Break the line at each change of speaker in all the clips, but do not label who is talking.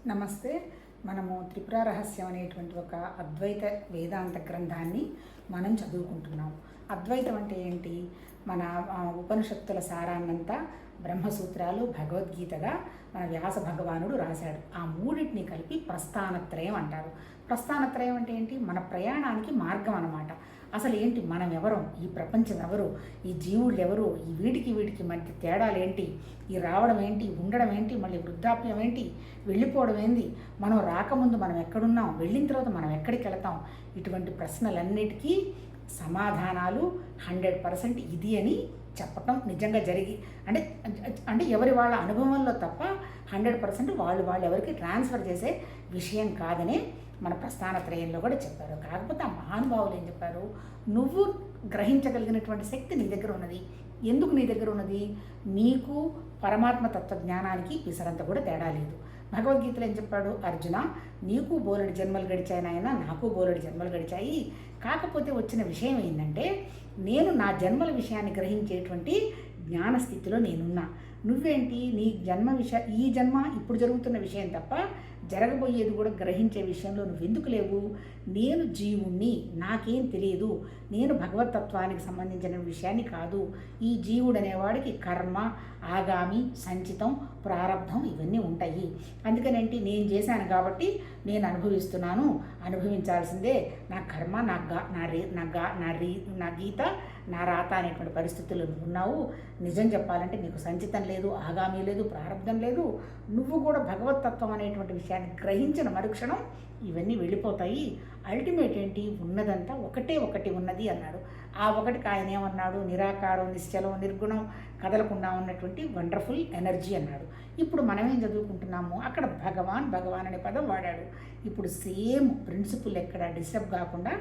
నమస్తే. మనము త్రిపుర రహస్యం అనేటువంటి ఒక అద్వైత వేదాంత గ్రంథాన్ని మనం చదువుకుంటున్నాం. అద్వైతం అంటే ఏంటి? మన ఉపనిషత్తుల సారాన్నంతా బ్రహ్మసూత్రాలు భగవద్గీతగా మన వ్యాస భగవానుడు రాశాడు. ఆ మూడింటిని కలిపి ప్రస్థానత్రయం అంటారు. ప్రస్థానత్రయం అంటే ఏంటి? మన ప్రయాణానికి మార్గం అన్నమాట. అసలు ఏంటి, మనం ఎవరం, ఈ ప్రపంచం ఎవరు, ఈ జీవుళ్ళు ఎవరు, ఈ వీటికి మధ్య తేడాలు ఏంటి, ఈ రావడం ఏంటి, ఉండడం ఏంటి, మళ్ళీ వృద్ధాప్యం ఏంటి, వెళ్ళిపోవడం ఏంటి, మనం రాకముందు మనం ఎక్కడున్నాం, వెళ్ళిన తర్వాత మనం ఎక్కడికి వెళతాం, ఇటువంటి ప్రశ్నలన్నిటికీ సమాధానాలు 100% ఇది అని చెప్పటం నిజంగా జరిగి అంటే అంటే ఎవరి వాళ్ళ అనుభవంలో తప్ప 100% వాళ్ళు ఎవరికి ట్రాన్స్ఫర్ చేసే విషయం కాదని మన ప్రస్థానత్రయంలో కూడా చెప్పారు. కాకపోతే ఆ మహానుభావులు ఏం చెప్పారు? నువ్వు గ్రహించగలిగినటువంటి శక్తి నీ దగ్గర ఉన్నది. ఎందుకు నీ దగ్గర ఉన్నది? నీకు పరమాత్మ తత్వజ్ఞానానికి పిసరంత కూడా తేడా లేదు. భగవద్గీతలో ఏం చెప్పాడు? అర్జున, నీకు బోలెడు జన్మలు గడిచాయి నాయన, నాకు బోలెడు జన్మలు గడిచాయి. కాకపోతే వచ్చిన విషయం ఏంటంటే, నేను నా జన్మల విషయాన్ని గ్రహించేటువంటి జ్ఞానస్థితిలో నేనున్నా. నువ్వేంటి, నీ ఈ జన్మ ఇప్పుడు జరుగుతున్న విషయం తప్ప జరగబోయేది కూడా గ్రహించే విషయంలో నువ్వెందుకు లేవు? నేను జీవుణ్ణి, నాకేం తెలియదు, నేను భగవతత్వానికి సంబంధించిన విషయాన్ని కాదు. ఈ జీవుడు అనేవాడికి కర్మ, ఆగామి, సంచితం, ప్రారంధం ఇవన్నీ ఉంటాయి. అందుకనేంటి, నేను చేశాను కాబట్టి నేను అనుభవిస్తున్నాను, అనుభవించాల్సిందే. నా కర్మ, నా గీత, నా రాత అనేటువంటి పరిస్థితుల్లో నువ్వు ఉన్నావు. నిజం చెప్పాలంటే నీకు సంచితం లేదు, ఆగామి లేదు, ప్రారంధం లేదు. నువ్వు కూడా భగవతత్వం అనేటువంటి విషయాన్ని గ్రహించిన మరుక్షణం ఇవన్నీ వెళ్ళిపోతాయి. అల్టిమేట్ ఏంటి? ఉన్నదంతా ఒకటి ఉన్నది అన్నాడు. ఆ ఒకటికి ఆయన ఏమన్నాడు? నిరాకారం, నిశ్చలం, నిర్గుణం, కదలకుండా ఉన్నటువంటి వండర్ఫుల్ ఎనర్జీ అన్నాడు. ఇప్పుడు మనమేం చదువుకుంటున్నాము? అక్కడ భగవాన్ అనే పదం వాడాడు. ఇప్పుడు సేమ్ ప్రిన్సిపుల్ ఎక్కడ డిస్టర్బ్ కాకుండా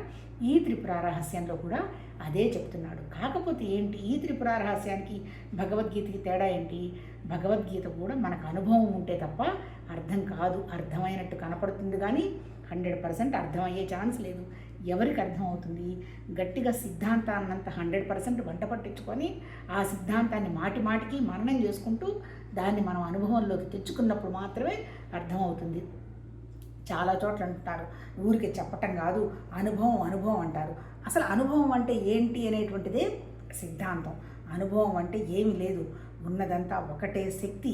ఈ త్రిపుర రహస్యంలో కూడా అదే చెప్తున్నాడు. కాకపోతే ఏంటి, ఈ త్రిపుర రహస్యానికి భగవద్గీతకి తేడా ఏంటి? భగవద్గీత కూడా మనకు అనుభవం ఉంటే తప్ప అర్థం కాదు. అర్థమైనట్టు కనపడుతుంది కానీ 100% అర్థమయ్యే ఛాన్స్ లేదు. ఎవరికి అర్థమవుతుంది? గట్టిగా సిద్ధాంతాన్నంత 100% వంట పట్టించుకొని ఆ సిద్ధాంతాన్ని మాటికి మననం చేసుకుంటూ దాన్ని మనం అనుభవంలోకి తెచ్చుకున్నప్పుడు మాత్రమే అర్థమవుతుంది. చాలా చోట్ల అంటారు, ఊరికి చెప్పటం కాదు, అనుభవం అంటారు. అసలు అనుభవం అంటే ఏంటి అనేటువంటిదే సిద్ధాంతం. అనుభవం అంటే ఏమీ లేదు, ఉన్నదంతా ఒకటే శక్తి,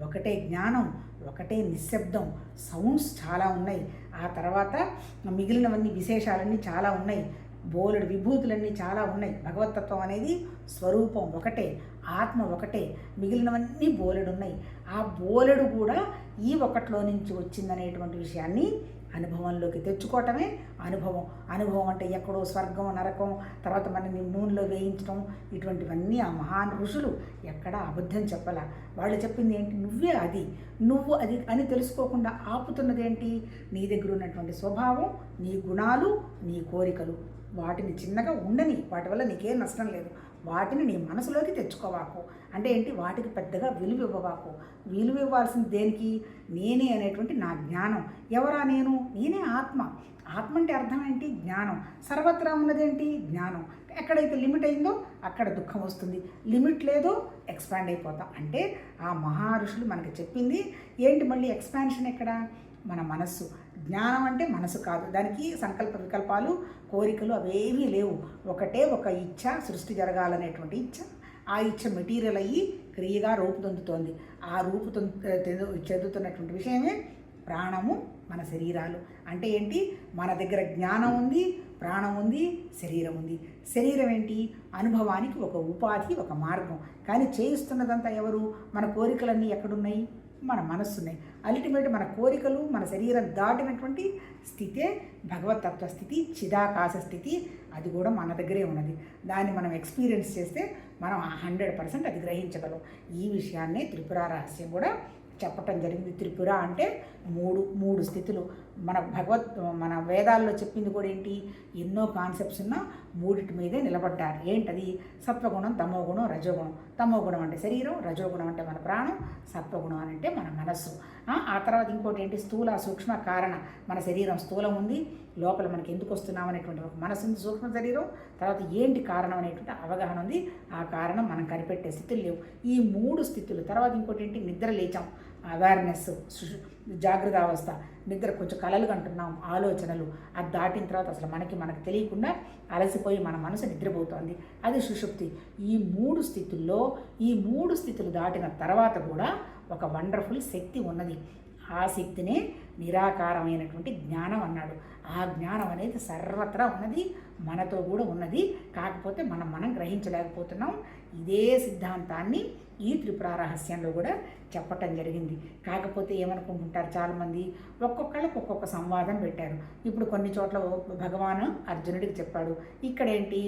ఒకటే జ్ఞానం, ఒకటే నిశ్శబ్దం. సౌండ్స్ చాలా ఉన్నాయి, ఆ తర్వాత మిగిలినవన్నీ విశేషాలన్నీ చాలా ఉన్నాయి, బోలెడు విభూతులన్నీ చాలా ఉన్నాయి. భగవతత్వం అనేది స్వరూపం ఒకటే, ఆత్మ ఒకటే, మిగిలినవన్నీ బోలెడు ఉన్నాయి. ఆ బోలెడు కూడా ఈ ఒకటిలో నుంచి వచ్చిందనేటువంటి విషయాన్ని అనుభవంలోకి తెచ్చుకోవటమే అనుభవం అంటే ఎక్కడో స్వర్గం, నరకం, తర్వాత మనని నూనెలో వేయించడం, ఇటువంటివన్నీ ఆ మహాన్ ఋషులు ఎక్కడా అబద్ధం చెప్పాల. వాళ్ళు చెప్పింది ఏంటి? నువ్వు అది అని తెలుసుకోకుండా ఆపుతున్నది ఏంటి? నీ దగ్గర ఉన్నటువంటి స్వభావం, నీ గుణాలు, నీ కోరికలు. వాటిని చిన్నగా ఉండని, వాటి వల్ల నీకేం నష్టం లేదు. వాటిని నీ మనసులోకి తెచ్చుకోవాకు. అంటే ఏంటి? వాటికి పెద్దగా విలువ ఇవ్వవాకు. విలువ ఇవ్వాల్సింది దేనికి? నేనే అనేటువంటి నా జ్ఞానం. ఎవరా నేను? నేనే ఆత్మ. ఆత్మ అంటే అర్థం ఏంటి? జ్ఞానం. సర్వత్రా ఉన్నదేంటి? జ్ఞానం. ఎక్కడైతే లిమిట్ అయిందో అక్కడ దుఃఖం వస్తుంది, లిమిట్ లేదో ఎక్స్పాండ్ అయిపోతాం. అంటే ఆ మహర్షులు మనకి చెప్పింది ఏంటి? మళ్ళీ ఎక్స్పాన్షన్ ఎక్కడ? మన మనస్సు. జ్ఞానం అంటే మనసు కాదు, దానికి సంకల్ప వికల్పాలు, కోరికలు అవేమీ లేవు. ఒకటే ఒక ఇచ్ఛ, సృష్టి జరగాలనేటువంటి ఇచ్ఛ. ఆ ఇచ్ఛ మెటీరియల్ అయ్యి క్రియగా రూపుదిద్దుతోంది. ఆ చెందుతున్నటువంటి విషయమే ప్రాణము, మన శరీరాలు. అంటే ఏంటి? మన దగ్గర జ్ఞానం ఉంది, ప్రాణం ఉంది, శరీరం ఉంది. శరీరం ఏంటి? అనుభవానికి ఒక ఉపాధి, ఒక మార్గం. కానీ చేయిస్తున్నదంతా ఎవరు? మన కోరికలన్నీ ఎక్కడున్నాయి? మన మనస్సున్నాయి. అల్టిమేట్ మన కోరికలు, మన శరీరం దాటినటువంటి స్థితే భగవతత్వ స్థితి, చిదాకాశ స్థితి. అది కూడా మన దగ్గరే ఉన్నది. దాన్ని మనం ఎక్స్పీరియన్స్ చేస్తే మనం 100% అది గ్రహించగలం. ఈ విషయాన్నే త్రిపుర రహస్యం కూడా చెప్పటం జరిగింది. త్రిపుర అంటే మూడు స్థితులు. మన వేదాల్లో చెప్పింది కూడా ఏంటి? ఎన్నో కాన్సెప్ట్స్ ఉన్న మూడిటి మీదే నిలబడ్డారు. ఏంటది? సత్వగుణం, తమోగుణం, రజోగుణం. తమోగుణం అంటే శరీరం, రజోగుణం అంటే మన ప్రాణం, సత్వగుణం అని అంటే మన మనస్సు. ఆ తర్వాత ఇంకోటి ఏంటి? స్థూల, సూక్ష్మ, కారణ. మన శరీరం స్థూలం ఉంది, లోపల మనకి ఎందుకు వస్తున్నాం అనేటువంటి ఒక మనసు ఉంది, సూక్ష్మ శరీరం. తర్వాత ఏంటి కారణం అనేటువంటి అవగాహన ఉంది. ఆ కారణం మనం కనిపెట్టే స్థితులు లేవు. ఈ 3 స్థితులు. తర్వాత ఇంకోటి ఏంటి? నిద్ర లేచాం. అవేర్నెస్, జాగ్రత్త అవస్థ, నిద్ర, కొంచెం కలలు కంటున్నాం, ఆలోచనలు, అది దాటిన తర్వాత అసలు మనకు తెలియకుండా అలసిపోయి మన మనసు నిద్రపోతోంది, అది సుషుప్తి. ఈ 3 స్థితుల్లో, ఈ 3 స్థితులు దాటిన తర్వాత కూడా ఒక వండర్ఫుల్ శక్తి ఉన్నది. ఆ శక్తినే నిరాకారమైనటువంటి జ్ఞానం అన్నాడు. ఆ జ్ఞానం అనేది సర్వత్రా ఉన్నది, మనతో కూడా ఉన్నది. కాకపోతే మనం గ్రహించలేకపోతున్నాం. ఇదే సిద్ధాంతాన్ని ఈ త్రిపుర రహస్యంలో కూడా చెప్పటం జరిగింది. కాకపోతే ఏమనుకుంటుంటారు చాలామంది, ఒక్కొక్కళ్ళకి ఒక్కొక్క సంవాదం పెట్టారు. ఇప్పుడు కొన్ని చోట్ల భగవాను అర్జునుడికి చెప్పాడు, ఇక్కడేంటి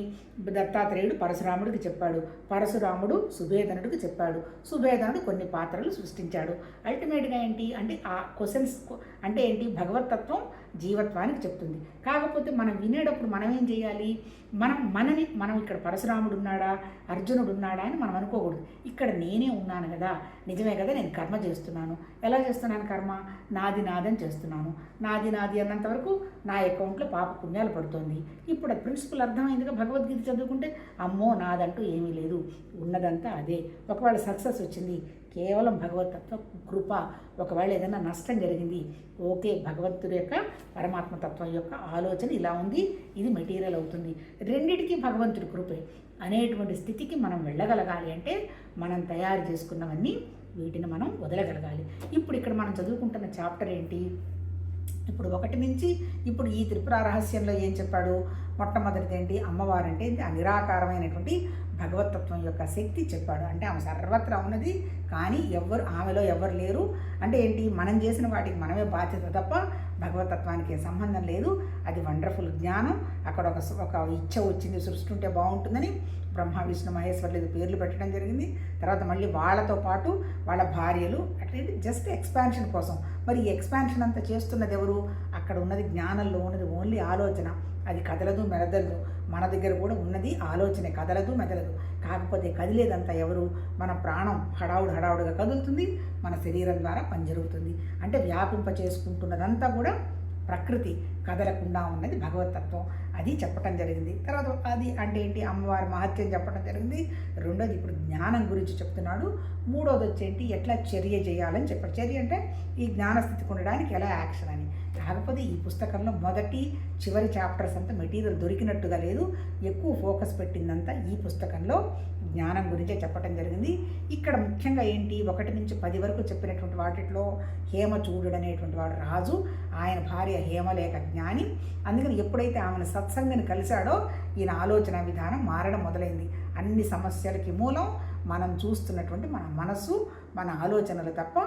దత్తాత్రేయుడు పరశురాముడికి చెప్పాడు, పరశురాముడు సుభేదనుడికి చెప్పాడు, సుభేదనుడు కొన్ని పాత్రలు సృష్టించాడు. అల్టిమేట్గా ఏంటి అంటే ఆ క్వశ్చన్స్ అంటే ఏంటి, భగవతత్వం జీవత్వానికి చెప్తుంది. కాకపోతే మనం వినేటప్పుడు మనం ఏం చేయాలి, మనం ఇక్కడ పరశురాముడు ఉన్నాడా, అర్జునుడు ఉన్నాడా అని మనం అనుకోకూడదు. ఇక్కడ నేనే ఉన్నాను కదా, నిజమే కదా, నేను కర్మ చేస్తున్నాను. ఎలా చేస్తున్నాను కర్మ? నాదని చేస్తున్నాను. నాది అన్నంతవరకు నా అకౌంట్లో పాప పుణ్యాలు పడుతుంది. ఇప్పుడు ఆ ప్రిన్సిపల్ అర్థమైందిగా. భగవద్గీత చదువుకుంటే అమ్మో నాదంటూ ఏమీ లేదు, ఉన్నదంతా అదే. ఒకవేళ సక్సెస్ వచ్చింది, కేవలం భగవతత్వ కృప. ఒకవేళ ఏదైనా నష్టం జరిగింది, ఓకే, భగవంతుడి యొక్క పరమాత్మతత్వం యొక్క ఆలోచన ఇలా ఉంది, ఇది మెటీరియల్ అవుతుంది, రెండిటికీ భగవంతుడి కృపే అనేటువంటి స్థితికి మనం వెళ్ళగలగాలి. అంటే మనం తయారు చేసుకున్నవన్నీ వీటిని మనం వదలగలగాలి. ఇప్పుడు ఇక్కడ మనం చదువుకుంటున్న చాప్టర్ ఏంటి, ఇప్పుడు 1 నుంచి ఇప్పుడు ఈ త్రిపుర రహస్యంలో ఏం చెప్పాడు, మొట్టమొదటిది ఏంటి, అమ్మవారంటే ఆ నిరాకారమైనటువంటి భగవతత్వం యొక్క శక్తి చెప్పాడు. అంటే ఆమె సర్వత్రా ఉన్నది, కానీ ఆమెలో ఎవరు లేరు. అంటే ఏంటి, మనం చేసిన వాటికి మనమే బాధ్యత తప్ప భగవతత్వానికి సంబంధం లేదు. అది వండర్ఫుల్ జ్ఞానం. అక్కడ ఒక ఇచ్చ వచ్చింది, సృష్టి ఉంటే బాగుంటుందని బ్రహ్మ విష్ణు మహేశ్వరులు పేర్లు పెట్టడం జరిగింది. తర్వాత మళ్ళీ వాళ్ళతో పాటు వాళ్ళ భార్యలు, అట్లంటే జస్ట్ ఎక్స్పాన్షన్ కోసం. మరి ఈ ఎక్స్పాన్షన్ అంతా చేస్తున్నది ఎవరు? అక్కడ ఉన్నది జ్ఞానంలో ఉన్నది ఓన్లీ ఆలోచన. అది కదలదు మెదలదు. మన దగ్గర కూడా ఉన్నది ఆలోచనే, కదలదు మెదలదు. కాకపోతే కదిలేదంతా ఎవరు? మన ప్రాణం హడావుడిగా కదులుతుంది, మన శరీరం ద్వారా పని జరుగుతుంది. అంటే వ్యాపింప చేసుకుంటున్నదంతా కూడా ప్రకృతి, కదలకుండా ఉన్నది భగవతత్వం. అది చెప్పటం జరిగింది. తర్వాత అది అంటే ఏంటి, అమ్మవారి మహత్యం చెప్పడం జరిగింది. రెండోది ఇప్పుడు జ్ఞానం గురించి చెప్తున్నాడు. మూడోది వచ్చేంటి, ఎట్లా చర్య చేయాలని చెప్పాడు. చర్య అంటే ఈ జ్ఞానస్థితికి ఉండడానికి ఎలా యాక్షన్ అని. కాకపోతే ఈ పుస్తకంలో మొదటి చివరి చాప్టర్స్ అంతా మెటీరియల్ దొరికినట్టుగా లేదు. ఎక్కువ ఫోకస్ పెట్టిందంతా ఈ పుస్తకంలో జ్ఞానం గురించే చెప్పడం జరిగింది. ఇక్కడ ముఖ్యంగా ఏంటి, 1 నుంచి 10 వరకు చెప్పినటువంటి వాటిలో హేమచూడుడు అనేటువంటి వాడు రాజు, ఆయన భార్య హేమలేఖ జ్ఞాని. అందుకని ఎప్పుడైతే ఆమెను సత్సంగిని కలిశాడో ఈయన ఆలోచన విధానం మారడం మొదలైంది. అన్ని సమస్యలకి మూలం మనం చూస్తున్నటువంటి మన మనసు, మన ఆలోచనలు తప్ప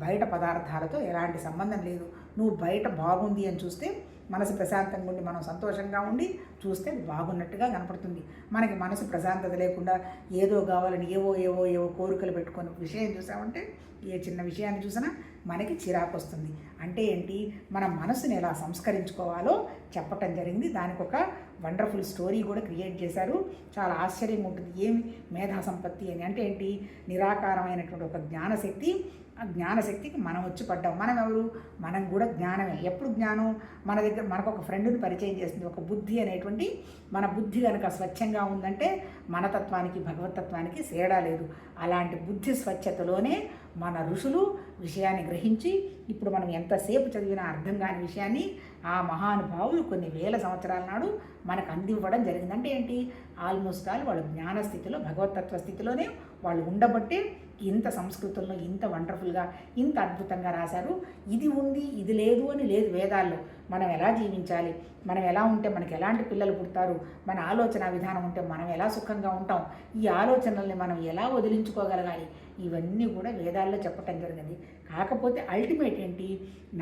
బయట పదార్థాలతో ఎలాంటి సంబంధం లేదు. నువ్వు బయట బాగుంది అని చూస్తే, మనసు ప్రశాంతంగా ఉండి మనం సంతోషంగా ఉండి చూస్తే అది బాగున్నట్టుగా కనపడుతుంది. మనకి మనసు ప్రశాంతత లేకుండా ఏదో కావాలని ఏవో కోరికలు పెట్టుకొని విషయం చూసామంటే, ఏ చిన్న విషయాన్ని చూసినా మనకి చిరాకు వస్తుంది. అంటే ఏంటి, మన మనసుని ఎలా సంస్కరించుకోవాలో చెప్పటం జరిగింది. దానికి ఒక వండర్ఫుల్ స్టోరీ కూడా క్రియేట్ చేశారు. చాలా ఆశ్చర్యంగా ఉంటుంది. ఏమి మేధా సంపత్తి అని అంటే ఏంటి, నిరాకారమైనటువంటి ఒక జ్ఞానశక్తి. ఆ జ్ఞానశక్తికి మనం వచ్చి పడ్డాం. మనం ఎవరు? మనం కూడా జ్ఞానమే. ఎప్పుడు జ్ఞానం? మన దగ్గర మనకు ఒక ఫ్రెండ్ని పరిచయం చేస్తుంది, ఒక బుద్ధి అనేటువంటి. మన బుద్ధి కనుక స్వచ్ఛంగా ఉందంటే మన తత్వానికి భగవతత్వానికి తేడా లేదు. అలాంటి బుద్ధి స్వచ్ఛతలోనే మన ఋషులు విషయాన్ని గ్రహించి, ఇప్పుడు మనం ఎంతసేపు చదివినా అర్థం కాని విషయాన్ని ఆ మహానుభావులు కొన్ని వేల సంవత్సరాల నాడు మనకు అందివ్వడం జరిగింది. అంటే ఏంటి, ఆల్మోస్ట్ ఆల్ వాళ్ళు జ్ఞానస్థితిలో, భగవతత్వ స్థితిలోనే వాళ్ళు ఉండబట్టే ఇంత సంస్కృతంలో ఇంత వండర్ఫుల్గా, ఇంత అద్భుతంగా రాశారు. ఇది ఉంది, ఇది లేదు అని లేదు వేదాల్లో. మనం ఎలా జీవించాలి, మనం ఎలా ఉంటే మనకి ఎలాంటి పిల్లలు పుడతారు, మన ఆలోచన విధానం ఉంటే మనం ఎలా సుఖంగా ఉంటాం, ఈ ఆలోచనల్ని మనం ఎలా వదిలించుకోగలగాలి, ఇవన్నీ కూడా వేదాల్లో చెప్పటం జరిగింది. కాకపోతే అల్టిమేట్ ఏంటి,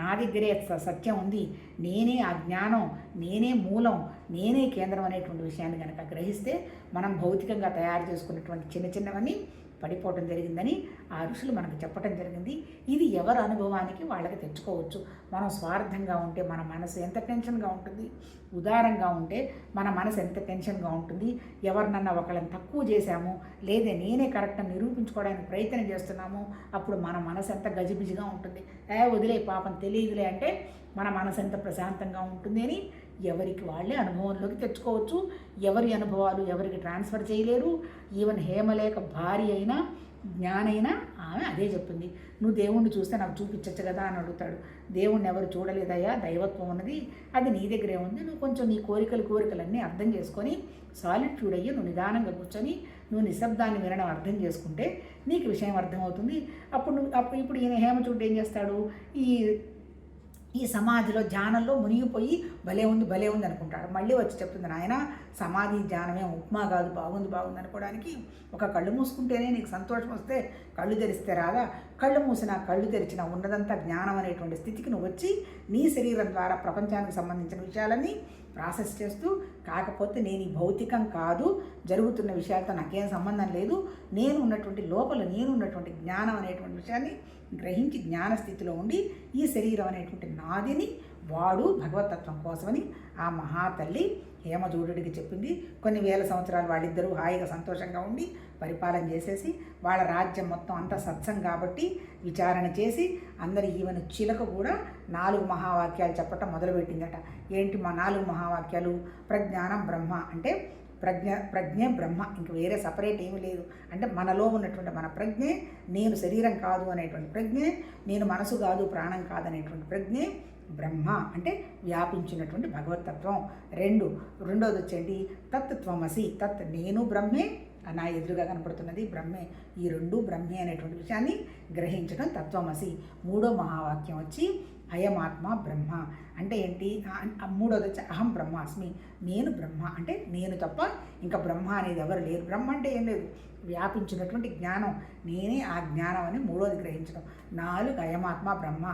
నా దగ్గరే సత్యం ఉంది, నేనే ఆ జ్ఞానం, నేనే మూలం, నేనే కేంద్రం అనేటువంటి విషయాన్ని కనుక గ్రహిస్తే మనం భౌతికంగా తయారు చేసుకున్నటువంటి చిన్నవన్నీ పడిపోవటం జరిగిందని ఆ ఋషులు మనకు చెప్పటం జరిగింది. ఇది ఎవరి అనుభవానికి వాళ్ళకి తెచ్చుకోవచ్చు. మనం స్వార్థంగా ఉంటే మన మనసు ఎంత టెన్షన్గా ఉంటుంది, ఉదారంగా ఉంటే మన మనసు ఎంత టెన్షన్గా ఉంటుంది. ఎవరినన్నా ఒకళ్ళని తక్కువ చేశాము, లేదా నేనే కరెక్ట్ అని నిరూపించుకోవడానికి ప్రయత్నం చేస్తున్నాము, అప్పుడు మన మనసు ఎంత గజిబిజిగా ఉంటుంది. వదిలే పాపం తెలియదులే అంటే మన మనసు ఎంత ప్రశాంతంగా ఉంటుంది అని ఎవరికి వాళ్ళే అనుభవంలోకి తెచ్చుకోవచ్చు. ఎవరి అనుభవాలు ఎవరికి ట్రాన్స్ఫర్ చేయలేరు. ఈవెన్ హేమలేఖ భార్య అయినా జ్ఞానైనా ఆమె అదే చెప్పింది. నువ్వు దేవుణ్ణి చూస్తే నాకు చూపించచ్చు కదా అని అడుగుతాడు. దేవుణ్ణి ఎవరు చూడలేదయ్యా, దైవత్వం ఉన్నది, అది నీ దగ్గరే ఉంది. నువ్వు కొంచెం నీ కోరికలన్నీ అర్థం చేసుకొని సాలిట్యూడ్ అయ్యి నువ్వు నిదానంగా కూర్చొని నువ్వు నిశ్శబ్దాన్ని వినడం అర్థం చేసుకుంటే నీకు విషయం అర్థమవుతుంది. ఇప్పుడు ఈయన హేమచూడ్ ఏం చేస్తాడు, ఈ సమాధిలో ధ్యానంలో మునిగిపోయి భలే ఉంది అనుకుంటాడు. మళ్ళీ వచ్చి చెప్తుంది, నాయన సమాధి ధ్యానమే ఉప్మా కాదు, బాగుంది అనుకోవడానికి ఒక కళ్ళు మూసుకుంటేనే నీకు సంతోషం వస్తే కళ్ళు తెరిస్తే రాదా? కళ్ళు మూసినా కళ్ళు తెరిచినా ఉన్నదంతా జ్ఞానం అనేటువంటి స్థితికి నువ్వు వచ్చి నీ శరీరం ద్వారా ప్రపంచానికి సంబంధించిన విషయాలన్నీ ప్రాసెస్ చేస్తూ, కాకపోతే నేను ఈ భౌతికం కాదు, జరుగుతున్న విషయాలతో నాకేం సంబంధం లేదు, నేను ఉన్నటువంటి జ్ఞానం అనేటువంటి విషయాన్ని గ్రహించి జ్ఞానస్థితిలో ఉండి ఈ శరీరం అనేటువంటి నాదిని వాడు భగవతత్వం కోసమని ఆ మహాతల్లి హేమచూడుడికి చెప్పింది. కొన్ని వేల సంవత్సరాలు వాళ్ళిద్దరూ హాయిగా సంతోషంగా ఉండి పరిపాలన చేసేసి వాళ్ళ రాజ్యం మొత్తం అంతా సత్సం కాబట్టి విచారణ చేసి అందరి ఈవెన్ చిలక కూడా 4 మహావాక్యాలు చెప్పటం మొదలుపెట్టిందట. ఏంటి మా 4 మహావాక్యాలు? ప్రజ్ఞానం బ్రహ్మ అంటే ప్రజ్ఞ బ్రహ్మ, ఇంక వేరే సపరేట్ ఏమీ లేదు. అంటే మనలో ఉన్నటువంటి మన ప్రజ్ఞే నేను శరీరం కాదు అనేటువంటి ప్రజ్ఞే, నేను మనసు కాదు ప్రాణం కాదనేటువంటి ప్రజ్ఞే బ్రహ్మ అంటే వ్యాపించినటువంటి భగవతత్వం. రెండోది వచ్చేది తత్త్వమసి, నేను బ్రహ్మే, నా ఎదురుగా కనపడుతున్నది బ్రహ్మే, ఈ 2 బ్రహ్మే అనేటువంటి విషయాన్ని గ్రహించడం తత్వమసి. 3వ మహావాక్యం వచ్చి అయమాత్మ బ్రహ్మ అంటే ఏంటి? మూడోది వచ్చి అహం బ్రహ్మాస్మి, నేను బ్రహ్మ అంటే నేను తప్ప ఇంకా బ్రహ్మ అనేది ఎవరు లేరు. బ్రహ్మ అంటే ఏం లేదు, వ్యాపించినటువంటి జ్ఞానం, నేనే ఆ జ్ఞానం అని 3వది గ్రహించడం. 4 అయమాత్మ బ్రహ్మ,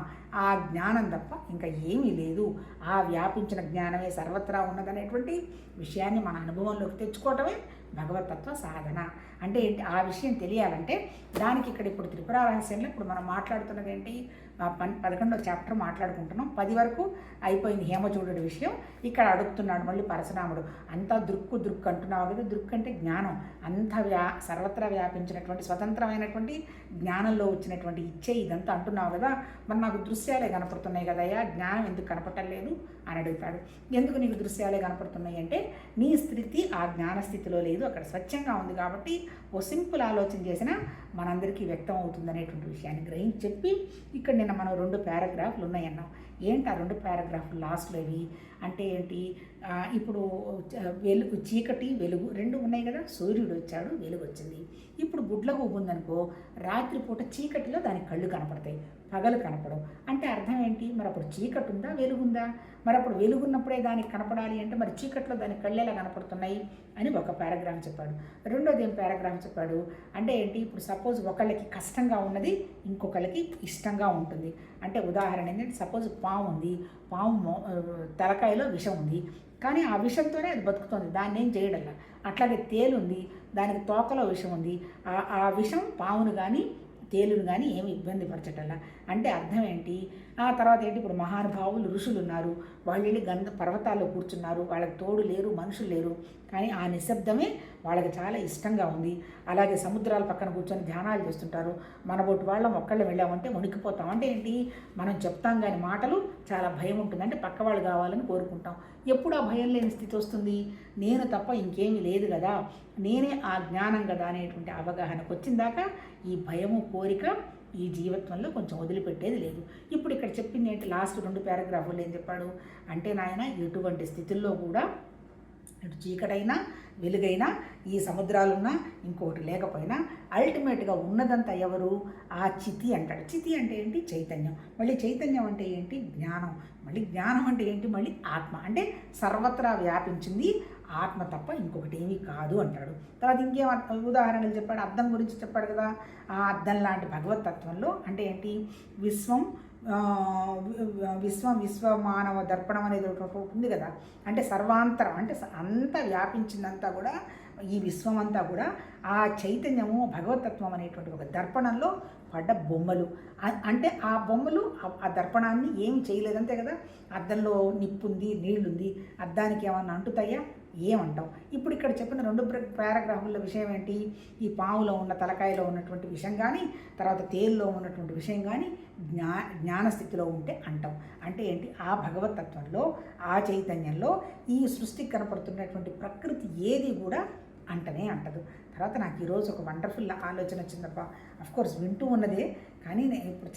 ఆ జ్ఞానం తప్ప ఇంకా ఏమీ లేదు, ఆ వ్యాపించిన జ్ఞానమే సర్వత్రా ఉన్నదనేటువంటి విషయాన్ని మన అనుభవంలోకి తెచ్చుకోవటమే భగవతత్వ సాధన. అంటే ఏంటి? ఆ విషయం తెలియాలంటే దానికి ఇప్పుడు త్రిపుర రహస్యంలో ఇప్పుడు మనం మాట్లాడుతున్నది ఏంటి? 11వ చాప్టర్ మాట్లాడుకుంటున్నాం. 10 వరకు అయిపోయింది హేమచూడుడి విషయం. ఇక్కడ అడుగుతున్నాడు మళ్ళీ పరశురాముడు, అంతా దృక్కు అంటున్నావు కదా, దృక్ అంటే జ్ఞానం, అంతా సర్వత్రా వ్యాపించినటువంటి స్వతంత్రమైనటువంటి జ్ఞానంలో వచ్చినటువంటి ఇచ్చే ఇదంతా అంటున్నావు కదా, మరి నాకు దృశ్యాలే కనపడుతున్నాయి కదయ్యా, జ్ఞానం ఎందుకు కనపడలేదు అని అడుగుతాడు. ఎందుకు నీకు దృశ్యాలే కనపడుతున్నాయి అంటే నీ స్థితి ఆ జ్ఞానస్థితిలో లేదు, అక్కడ స్వచ్ఛంగా ఉంది కాబట్టి ఓ సింపుల్ ఆలోచన చేసినా మనందరికీ వ్యక్తం అవుతుంది అనేటువంటి విషయాన్ని గ్రహించి చెప్పి ఇక్కడ నిన్న మనం 2 పారాగ్రాఫ్లు ఉన్నాయన్నాం. ఏంటి ఆ 2 పారాగ్రాఫ్లు లాస్ట్లో ఇవి అంటే ఏంటి? ఇప్పుడు చీకటి వెలుగు 2 ఉన్నాయి కదా, సూర్యుడు వచ్చాడు, వెలుగు వచ్చింది. ఇప్పుడు గుడ్లగూబ ఉందనుకో, రాత్రిపూట చీకటిలో దానికి కళ్ళు కనపడతాయి, పగలు కనపడవు. అంటే అర్థం ఏంటి? మరి అప్పుడు చీకటి ఉందా, వెలుగుందా? మరి అప్పుడు వెలుగున్నప్పుడే దానికి కనపడాలి అంటే మరి చీకట్లో దానికి కళ్ళు ఎలా కనపడుతున్నాయి అని ఒక పారాగ్రాఫ్ చెప్పాడు. రెండోది ఏం పారాగ్రాఫ్ చెప్పాడు అంటే ఏంటి? ఇప్పుడు సపోజ్ ఒకళ్ళకి కష్టంగా ఉన్నది ఇంకొకళ్ళకి ఇష్టంగా ఉంటుంది. అంటే ఉదాహరణ ఏంటంటే సపోజ్ పాము ఉంది, పాము తలకాయలో విషం ఉంది, కానీ ఆ విషంతోనే అది బతుకుతుంది, దాన్ని ఏం చేయడంలా. అట్లాగే తేలుంది, దానికి తోకలో విషం ఉంది, ఆ విషం పామును కానీ తేలును కానీ ఏమి ఇబ్బంది పరచటల్లా. అంటే అర్థం ఏంటి? ఆ తర్వాత ఏంటి? ఇప్పుడు మహానుభావులు ఋషులు ఉన్నారు, వాళ్ళు వెళ్ళి పర్వతాల్లో కూర్చున్నారు, వాళ్ళకి తోడు లేరు, మనుషులు లేరు, కానీ ఆ నిశ్శబ్దమే వాళ్ళకి చాలా ఇష్టంగా ఉంది. అలాగే సముద్రాల పక్కన కూర్చొని ధ్యానాలు చేస్తుంటారు. మన బొట్టు వాళ్ళం ఒక్కళ్ళు వెళ్ళామంటే వణికిపోతాం. అంటే ఏంటి? మనం చెప్తాం కానీ మాటలు చాలా భయం ఉంటుంది, అంటే పక్క వాళ్ళు కావాలని కోరుకుంటాం. ఎప్పుడు ఆ భయం లేని స్థితి వస్తుంది? నేను తప్ప ఇంకేమీ లేదు కదా, నేనే ఆ జ్ఞానం కదా అనేటువంటి అవగాహనకు వచ్చిందాకా ఈ భయము కోరిక ఈ జీవితంలో కొంచెం వదిలిపెట్టేది లేదు. ఇప్పుడు ఇక్కడ చెప్పింది ఏంటి? లాస్ట్ 2 పారాగ్రాఫులు ఏం చెప్పాడు అంటే, నాయన ఎటువంటి స్థితుల్లో కూడా ఇటు చీకటైనా వెలుగైనా ఈ సముద్రాలున్నా ఇంకోటి లేకపోయినా అల్టిమేట్గా ఉన్నదంతా ఎవరు? ఆ చితి అంటాడు. చితి అంటే ఏంటి? చైతన్యం. మళ్ళీ చైతన్యం అంటే ఏంటి? జ్ఞానం. మళ్ళీ జ్ఞానం అంటే ఏంటి? మళ్ళీ ఆత్మ. అంటే సర్వత్రా వ్యాపించింది ఆత్మ తప్ప ఇంకొకటి ఏమీ కాదు అంటాడు. తర్వాత ఇంకేం ఉదాహరణలు చెప్పాడు? అద్దం గురించి చెప్పాడు కదా. ఆ అద్దం లాంటి భగవతత్వంలో అంటే ఏంటి? విశ్వమానవ దర్పణం అనేది ఒకటి ఉంది కదా, అంటే సర్వాంతరం, అంటే అంతా వ్యాపించిందంతా కూడా ఈ విశ్వం అంతా కూడా ఆ చైతన్యము భగవతత్వం అనేటువంటి ఒక దర్పణంలో పడ్డ బొమ్మలు. అంటే ఆ బొమ్మలు ఆ దర్పణాన్ని ఏమి చేయలేదంతే కదా. అద్దంలో నిప్పుంది, నీళ్లుంది, అద్దానికి ఏమన్నా అంటుతాయా? ఏమంటాం? ఇప్పుడు ఇక్కడ చెప్పిన 2 పారాగ్రాఫుల విషయం ఏంటి? ఈ పాములో ఉన్న తలకాయలో ఉన్నటువంటి విషయం కానీ, తర్వాత తేలులో ఉన్నటువంటి విషయం కానీ జ్ఞానస్థితిలో ఉంటే అంటాం. అంటే ఏంటి? ఆ భగవతత్వంలో, ఆ చైతన్యంలో ఈ సృష్టికి కనపడుతున్నటువంటి ప్రకృతి ఏది కూడా అంటనే అంటదు. తర్వాత నాకు ఈరోజు ఒక వండర్ఫుల్ ఆలోచన వచ్చిందబ్బా. అఫ్కోర్స్ వింటూ ఉన్నదే, కానీ నేను ఇప్పుడు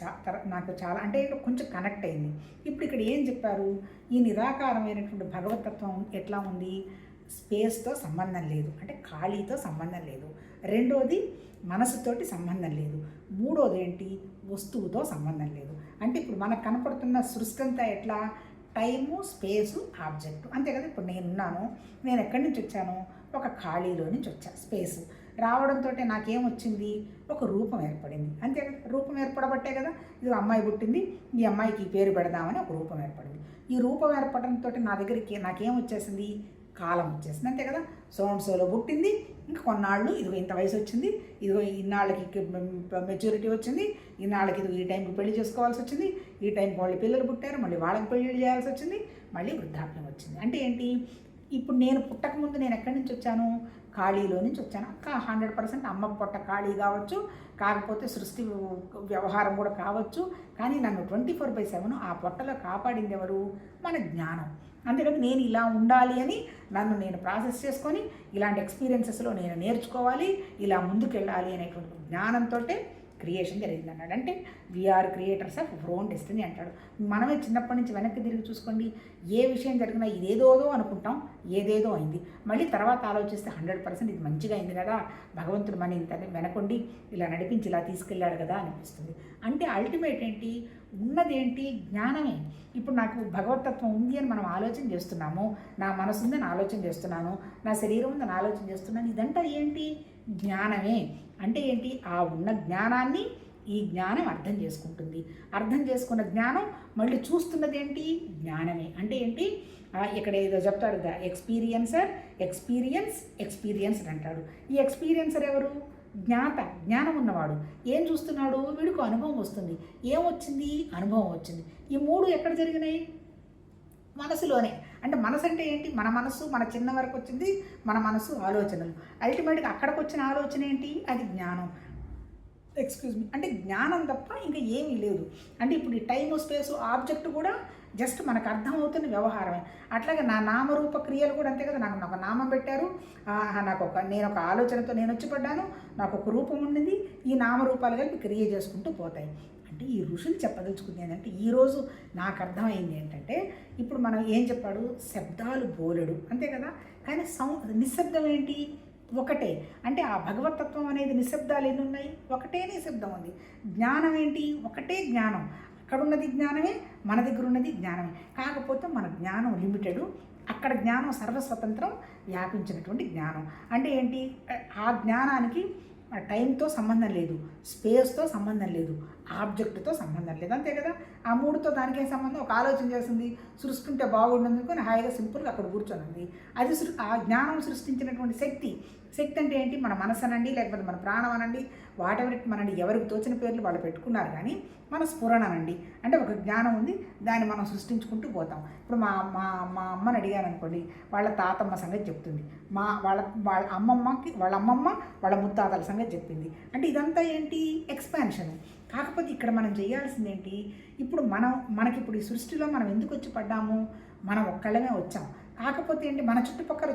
నాకు చాలా అంటే కొంచెం కనెక్ట్ అయింది. ఇప్పుడు ఇక్కడ ఏం చెప్పారు, ఈ నిరాకారమైనటువంటి భగవతత్వం ఎట్లా ఉంది, స్పేస్తో సంబంధం లేదు, అంటే ఖాళీతో సంబంధం లేదు. రెండోది మనసుతోటి సంబంధం లేదు. మూడోది ఏంటి, వస్తువుతో సంబంధం లేదు. అంటే ఇప్పుడు మనకు కనపడుతున్న సృష్టి అంతా ఎట్లా, టైము, స్పేసు, ఆబ్జెక్టు, అంతే కదా. ఇప్పుడు నేనున్నాను, నేను ఎక్కడి నుంచి వచ్చాను, ఒక ఖాళీలో నుంచి వచ్చా. స్పేస్ రావడంతో నాకేమొచ్చింది, ఒక రూపం ఏర్పడింది, అంతే కదా. రూపం ఏర్పడబట్టే కదా ఇది అమ్మాయి పుట్టింది, ఈ అమ్మాయికి ఈ పేరు పెడదామని ఒక రూపం ఏర్పడింది. ఈ రూపం ఏర్పడంతో నా దగ్గరికి నాకేమొచ్చేసింది, కాలం వచ్చేసింది, అంతే కదా. సోన్సోలో పుట్టింది, ఇంకా కొన్నాళ్ళు ఇదిగో ఇంత వయసు వచ్చింది, ఇదిగో ఇన్నాళ్ళకి మెచ్యూరిటీ వచ్చింది, ఇన్నాళ్ళకి ఇదిగో ఈ టైంకి పెళ్లి చేసుకోవాల్సి వచ్చింది, ఈ టైంకి వాళ్ళు పిల్లలు పుట్టారు, మళ్ళీ వాళ్ళకి పెళ్లి చేయాల్సి వచ్చింది, మళ్ళీ వృద్ధాప్యం వచ్చింది. అంటే ఏంటి, ఇప్పుడు నేను పుట్టకముందు నేను ఎక్కడి నుంచి వచ్చాను, ఖాళీలో నుంచి వచ్చాను. 100% అమ్మ పొట్ట ఖాళీ కావచ్చు, కాకపోతే సృష్టి వ్యవహారం కూడా కావచ్చు, కానీ నన్ను 24/7 ఆ పొట్టలో కాపాడింది ఎవరు, మన జ్ఞానం. అంతేకాదు నేను ఇలా ఉండాలి అని నన్ను నేను ప్రాసెస్ చేసుకొని ఇలాంటి ఎక్స్పీరియన్సెస్లో నేను నేర్చుకోవాలి, ఇలా ముందుకెళ్ళాలి అనేటువంటి జ్ఞానంతో క్రియేషన్ జరిగింది అన్నాడు. అంటే we are creators of own destiny అంటాడు. మనమే చిన్నప్పటి నుంచి వెనక్కి తిరిగి చూసుకోండి, ఏ విషయం జరిగినా ఇదేదోదో అనుకుంటాం, ఏదేదో అయింది, మళ్ళీ తర్వాత ఆలోచిస్తే 100% ఇది మంచిగా అయింది కదా, భగవంతుడు మన ఇంత వెనకొండి ఇలా నడిపించి ఇలా తీసుకెళ్ళాడు కదా అనిపిస్తుంది. అంటే అల్టిమేట్ ఏంటి, ఉన్నదేంటి, జ్ఞానమే. ఇప్పుడు నాకు భగవతత్వం ఉంది అని మనం ఆలోచన చేస్తున్నాము, నా మనసు ఉందని ఆలోచన చేస్తున్నాను, నా శరీరం ఉందని ఆలోచన చేస్తున్నాను, ఇదంతా ఏంటి, జ్ఞానమే. అంటే ఏంటి, ఆ ఉన్న జ్ఞానాన్ని ఈ జ్ఞానం అర్థం చేసుకుంటుంది, అర్థం చేసుకున్న జ్ఞానం మళ్ళీ చూస్తున్నది ఏంటి, జ్ఞానమే. అంటే ఏంటి, ఇక్కడ ఏదో చెప్తాడు కదా, ఎక్స్పీరియన్స్డ్ అంటాడు. ఈ ఎక్స్పీరియన్సర్ ఎవరు, జ్ఞానం ఉన్నవాడు. ఏం చూస్తున్నాడు, వీడికి అనుభవం వస్తుంది. ఏమొచ్చింది, అనుభవం వచ్చింది. ఈ మూడు ఎక్కడ జరిగినాయి, మనసులోనే. అంటే మనసు అంటే ఏంటి, మన మనసు, మన చిన్న వరకు వచ్చింది మన మనసు, ఆలోచనలు. అల్టిమేట్గా అక్కడికి వచ్చిన ఆలోచన ఏంటి, అది జ్ఞానం. అంటే జ్ఞానం తప్ప ఇంకా ఏమీ లేదు. అంటే ఇప్పుడు ఈ టైము, స్పేసు, ఆబ్జెక్ట్ కూడా జస్ట్ మనకు అర్థమవుతున్న వ్యవహారమే. అట్లాగే నా నామరూప క్రియలు కూడా అంతే కదా. నాకు ఒక నామం పెట్టారు, నేను ఒక ఆలోచనతో నేను వచ్చి పడ్డాను, నాకు ఒక రూపం ఉండింది, ఈ నామరూపాలు కలిపి క్రియ చేసుకుంటూ పోతాయి. అంటే ఈ ఋషులు చెప్పదలుచుకుంది ఏంటంటే, ఈరోజు నాకు అర్థమైంది ఏంటంటే, ఇప్పుడు మనం ఏం చెప్పాడు, శబ్దాలు బోలెడు, అంతే కదా. కానీ నిశ్శబ్దం ఏంటి, ఒకటే. అంటే ఆ భగవతత్వం అనేది నిశ్శబ్దాలు ఎన్ని ఉన్నాయి, ఒకటే నిశ్శబ్దం ఉంది. జ్ఞానం ఏంటి, ఒకటే జ్ఞానం. అక్కడ ఉన్నది జ్ఞానమే, మన దగ్గర ఉన్నది జ్ఞానమే. కాకపోతే మన జ్ఞానం లిమిటెడ్, అక్కడ జ్ఞానం సర్వస్వతంత్రం వ్యాపించినటువంటి జ్ఞానం. అంటే ఏంటి, ఆ జ్ఞానానికి టైంతో సంబంధం లేదు, స్పేస్తో సంబంధం లేదు, ఆబ్జెక్టుతో సంబంధం లేదు, అంతే కదా. ఆ మూడుతో దానికి ఏం సంబంధం, ఒక ఆలోచన చేస్తుంది, సృష్టింటే బాగుండేందుకు హాయిగా సింపుల్గా అక్కడ కూర్చొని అది ఆ జ్ఞానం సృష్టించినటువంటి శక్తి అంటే ఏంటి, మన మనసు అనండి, లేకపోతే మన ప్రాణం అనండి, వాటెవర్ మనండి, ఎవరికి తోచిన పేర్లు వాళ్ళు పెట్టుకున్నారు, కానీ మన స్ఫురణ అనండి. అంటే ఒక జ్ఞానం ఉంది, దాన్ని మనం సృష్టించుకుంటూ పోతాం. ఇప్పుడు మా అమ్మని అడిగాను అనుకోండి, వాళ్ళ తాతమ్మ సంగతి చెప్తుంది, వాళ్ళ అమ్మమ్మ వాళ్ళ ముత్తాతల సంగతి చెప్పింది. అంటే ఇదంతా ఏంటి, ఎక్స్పాన్షన్. కాకపోతే ఇక్కడ మనం చేయాల్సింది ఏంటి, ఇప్పుడు మనకిప్పుడు ఈ సృష్టిలో మనం ఎందుకు వచ్చి పడ్డాము, మనం ఒక్కళ్ళమే వచ్చాం. కాకపోతే ఏంటి, మన చుట్టుపక్కల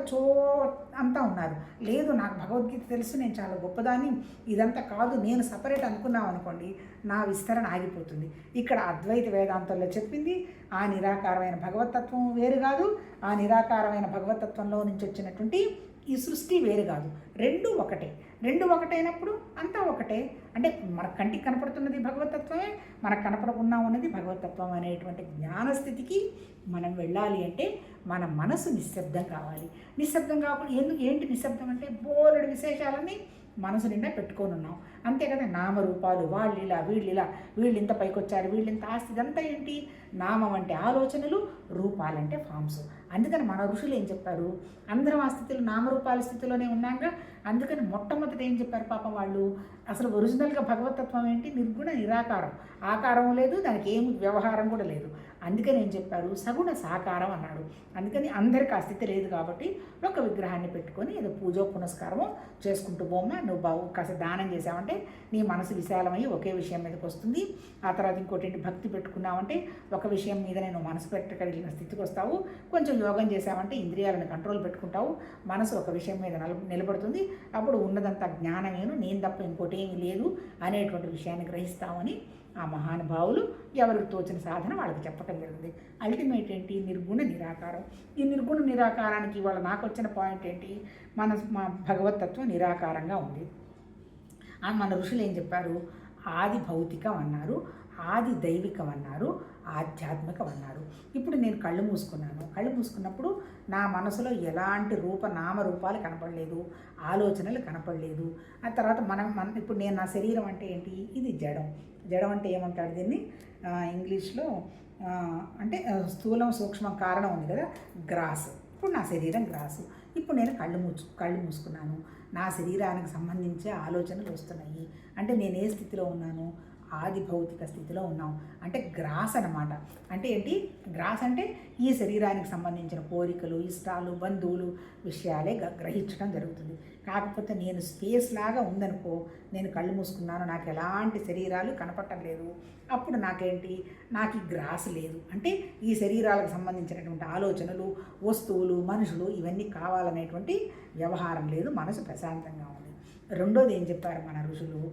అంతా ఉన్నారు. లేదు నాకు భగవద్గీత తెలుసు, నేను చాలా గొప్పదాన్ని, ఇదంతా కాదు, నేను సపరేట్ అనుకున్నాం అనుకోండి, నా విస్తరణ ఆగిపోతుంది. ఇక్కడ అద్వైత వేదాంతంలో చెప్పింది ఆ నిరాకారమైన భగవతత్వం వేరు కాదు, ఆ నిరాకారమైన భగవతత్వంలో నుంచి వచ్చినటువంటి ఈ సృష్టి వేరు కాదు, రెండు ఒకటైనప్పుడు అంతా ఒకటే. అంటే మన కంటికి కనపడుతున్నది భగవతత్వమే, మనకు కనపడకుండా ఉన్నది భగవతత్వం అనేటువంటి జ్ఞానస్థితికి మనం వెళ్ళాలి. అంటే మన మనసు నిశ్శబ్దం కావాలి. నిశ్శబ్దం కాకుండా ఏంటి నిశ్శబ్దం అంటే, బోలెడు విశేషాలని మనసు నిండా పెట్టుకొని ఉన్నాం, అంతే కదా. నామరూపాలు, వాళ్ళిలా వీళ్ళిలా, వీళ్ళు ఇంత పైకి వచ్చారు, వీళ్ళు ఇంత ఆస్తి, ఇదంతా ఏంటి, నామం అంటే ఆలోచనలు, రూపాలంటే ఫామ్స్. అందుకని మన ఋషులు ఏం చెప్పారు, అందరం ఆ స్థితిలో నామరూపాల స్థితిలోనే ఉన్నాక, అందుకని మొట్టమొదటి ఏం చెప్పారు పాపం వాళ్ళు, అసలు ఒరిజినల్గా భగవతత్వం ఏంటి, నిర్గుణ నిరాకారం, ఆకారం లేదు, దానికి ఏమి వ్యవహారం కూడా లేదు. అందుకని ఏం చెప్పారు, సగుణ సాకారం అన్నాడు. అందుకని అందరికీ ఆ స్థితి లేదు కాబట్టి ఒక విగ్రహాన్ని పెట్టుకొని ఏదో పూజో పునస్కారమో చేసుకుంటూ పోమ్మా, నువ్వు కాస్త దానం చేసావంటే నీ మనసు విశాలమయ్యి ఒకే విషయం మీదకి వస్తుంది. ఆ తర్వాత ఇంకోటి ఏంటి, భక్తి పెట్టుకున్నావంటే ఒక విషయం మీద నేను మనసు పెట్టగలిగిన స్థితికి వస్తావు. కొంచెం యోగం చేసావంటే ఇంద్రియాలను కంట్రోల్ పెట్టుకుంటావు, మనసు ఒక విషయం మీద నిలబడుతుంది. అప్పుడు ఉన్నదంతా జ్ఞానమేను, నేను తప్ప ఇంకోటి ఏమీ లేదు అనేటువంటి విషయాన్ని గ్రహిస్తామని ఆ మహానుభావులు ఎవరికి తోచిన సాధన వాళ్ళకి చెప్పటం జరిగింది. అల్టిమేట్ ఏంటి, నిర్గుణ నిరాకారం. ఈ నిర్గుణ నిరాకారానికి ఇవాళ నాకు వచ్చిన పాయింట్ ఏంటి, మా భగవతత్వం నిరాకారంగా ఉంది. మన ఋషులు ఏం చెప్పారు, ఆది భౌతికం అన్నారు, ఆది దైవికం అన్నారు, ఆధ్యాత్మికం అన్నారు. ఇప్పుడు నేను కళ్ళు మూసుకున్నాను. కళ్ళు మూసుకున్నప్పుడు నా మనసులో ఎలాంటి నామరూపాలు కనపడలేదు, ఆలోచనలు కనపడలేదు. ఆ తర్వాత ఇప్పుడు నేను నా శరీరం అంటే ఏంటి, ఇది జడం. జడం అంటే ఏమంటాడు దీన్ని ఇంగ్లీష్లో, అంటే స్థూలం సూక్ష్మం కారణం ఉంది కదా, గ్రాస్. ఇప్పుడు నా శరీరం గ్రాసు. ఇప్పుడు నేను కళ్ళు మూసుకున్నాను. నా శరీరానికి సంబంధించే ఆలోచనలు వస్తున్నాయి. అంటే నేను ఏ స్థితిలో ఉన్నాను, ఆది భౌతిక స్థితిలో ఉన్నాం. అంటే గ్రాస్ అన్నమాట. అంటే ఏంటి, గ్రాస్ అంటే ఈ శరీరానికి సంబంధించిన కోరికలు, ఇష్టాలు, బంధువులు విషయాలే గ్రహించడం జరుగుతుంది. కాకపోతే నేను స్పేస్ లాగా ఉందనుకో, నేను కళ్ళు మూసుకున్నాను, నాకు ఎలాంటి శరీరాలు కనపడటం లేదు. అప్పుడు నాకేంటి, నాకు ఈ గ్రాస్ లేదు. అంటే ఈ శరీరాలకు సంబంధించినటువంటి ఆలోచనలు, వస్తువులు, మనుషులు ఇవన్నీ కావాలనేటువంటి వ్యవహారం లేదు, మనసు ప్రశాంతంగా ఉంది. రెండోది ఏం చెప్పారు మన ఋషులు,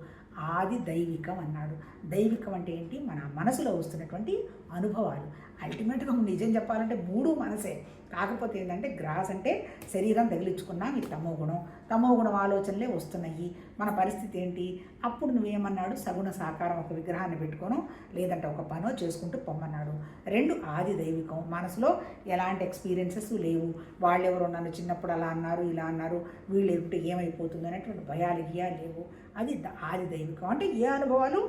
ఆది దైవికం అన్నాడు. దైవికం అంటే ఏంటి, మన మనసులో వస్తున్నటువంటి అనుభవాలు. అల్టిమేట్గా నిజం చెప్పాలంటే మూడు మనసే. కాకపోతే ఏంటంటే గ్రాస్ అంటే శరీరం తగిలించుకున్నాం, ఇది తమోగుణం ఆలోచనలే వస్తున్నాయి. మన పరిస్థితి ఏంటి, అప్పుడు నువ్వేమన్నాడు, సగుణ సాకారం ఒక విగ్రహాన్ని పెట్టుకోను, లేదంటే ఒక పనో చేసుకుంటూ పొమ్మన్నాడు. రెండు ఆది దైవికం, మనసులో ఎలాంటి ఎక్స్పీరియన్సెస్ లేవు. వాళ్ళెవరో నన్ను చిన్నప్పుడు అలా అన్నారు, ఇలా అన్నారు, వీళ్ళు ఏమిటి ఏమైపోతుంది అనేటువంటి భయాలు లేవు. అది ఆది దైవికం. అంటే ఏ అనుభవాలు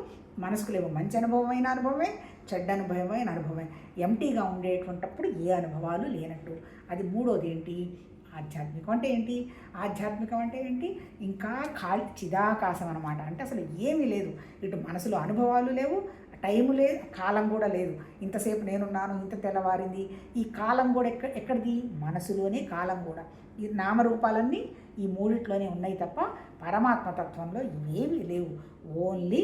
మనసుకు లేవు. మంచి అనుభవమైన అనుభవమే, చెడ్డ అనుభవమైన అనుభవమే. ఎంటీగా ఉండేటువంటిప్పుడు ఏ అనుభవాలు లేనట్టు. అది మూడోది ఏంటి, ఆధ్యాత్మికం. అంటే ఏంటి, ఆధ్యాత్మికం అంటే ఏంటి, ఇంకా చిదాకాశం అనమాట. అంటే అసలు ఏమీ లేదు, ఇటు మనసులో అనుభవాలు లేవు, టైము లేదు, కాలం కూడా లేదు. ఇంతసేపు నేనున్నాను, ఇంత తెల్లవారింది, ఈ కాలం కూడా ఎక్కడిది, మనసులోనే కాలం కూడా. ఈ నామరూపాలన్నీ ఈ మూడిట్లోనే ఉన్నాయి తప్ప పరమాత్మతత్వంలో ఇవేమీ లేవు. ఓన్లీ